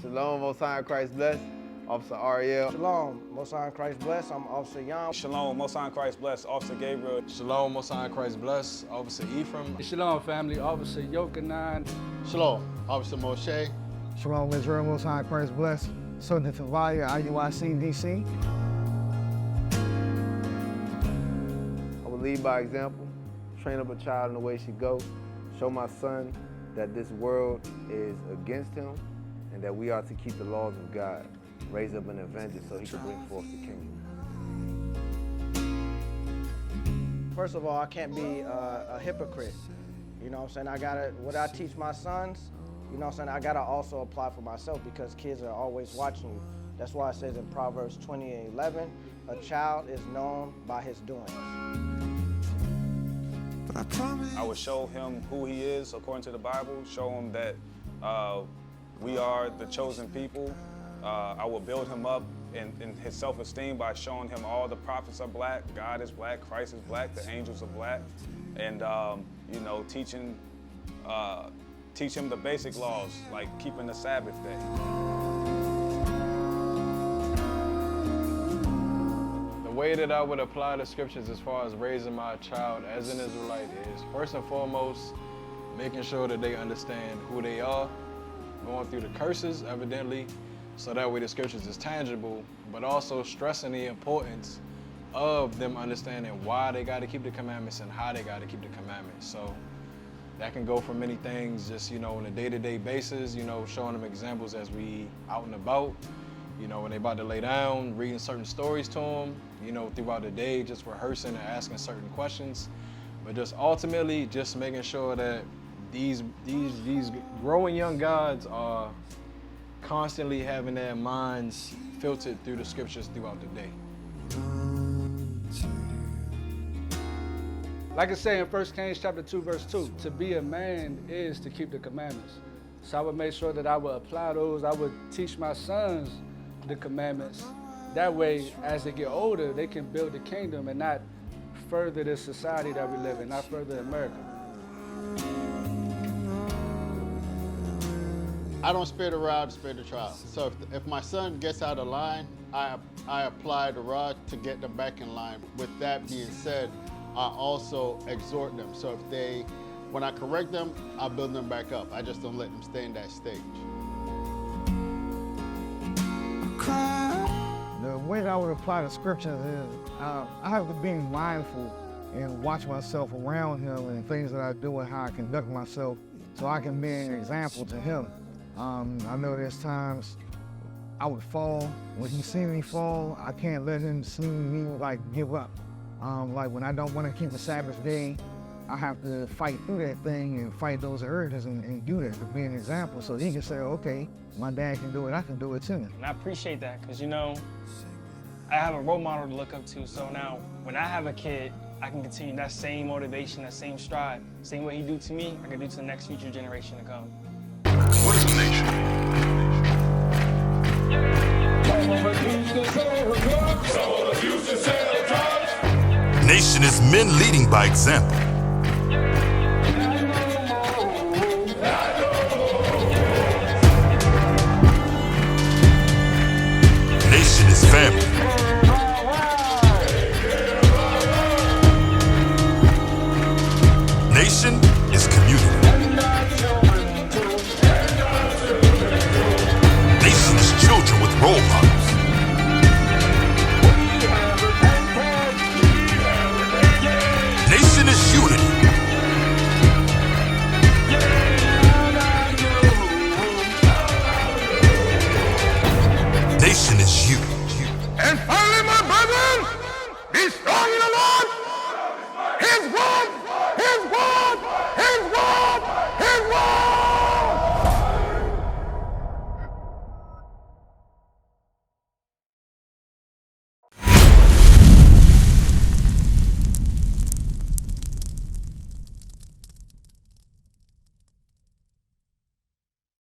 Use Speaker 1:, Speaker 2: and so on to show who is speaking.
Speaker 1: Shalom, Most High in Christ bless. Officer Ariel.
Speaker 2: Shalom, Most High in Christ bless. I'm Officer Yam.
Speaker 3: Shalom, Most High in Christ bless. Officer Gabriel.
Speaker 4: Shalom, Most High in Christ bless. Officer Ephraim.
Speaker 5: Shalom, family. Officer Yochanan.
Speaker 6: Shalom, Officer Moshe.
Speaker 7: Shalom, Israel, Most High in Christ bless. Sergeant Tavalia, IUIC, DC.
Speaker 1: I will lead by example, train up a child in the way she goes, show my son that this world is against him and that we are to keep the laws of God, raise up an avenger so he can bring forth the kingdom.
Speaker 2: First of all, I can't be a hypocrite. You know what I'm saying? What I teach my sons, you know what I'm saying, I gotta also apply for myself because kids are always watching you. That's why it says in Proverbs 20:11, a child is known by his doings.
Speaker 3: I would show him who he is according to the Bible, show him that we are the chosen people. I will build him up in his self-esteem by showing him all the prophets are black, God is black, Christ is black, the angels are black, and you know, teach him the basic laws like keeping the Sabbath day.
Speaker 4: The way that I would apply the scriptures as far as raising my child as an Israelite is, first and foremost, making sure that they understand who they are, going through the curses, evidently, so that way the scriptures is tangible, but also stressing the importance of them understanding why they got to keep the commandments and how they got to keep the commandments. So that can go for many things, just, you know, on a day-to-day basis, you know, showing them examples as we out and about, you know, when they about to lay down, reading certain stories to them, you know, throughout the day, just rehearsing and asking certain questions, but just ultimately just making sure that these growing young gods are constantly having their minds filtered through the scriptures throughout the day.
Speaker 5: Like I say in 1 Kings chapter 2, verse 2, to be a man is to keep the commandments. So I would make sure that I would apply those. I would teach my sons the commandments. That way, as they get older, they can build the kingdom and not further the society that we live in, not further America.
Speaker 6: I don't spare the rod, spare the child. So if my son gets out of line, I apply the rod to get them back in line. With that being said, I also exhort them. So when I correct them, I build them back up. I just don't let them stay in that stage.
Speaker 7: The way that I would apply the scriptures is I have to be mindful and watch myself around him and things that I do and how I conduct myself so I can be an example to him. I know there's times I would fall. When he sees me fall, I can't let him see me like give up. Like when I don't want to keep the Sabbath day, I have to fight through that thing and fight those urges and do that to be an example so he can say, okay, my dad can do it, I can do it too.
Speaker 8: And I appreciate that because, you know, I have a role model to look up to. So now when I have a kid, I can continue that same motivation, that same stride. Same way he do to me, I can do to the next future generation to come.
Speaker 9: What is a nation? Nation is men leading by example. Nation is family. Nation is community. Nation is children with role models.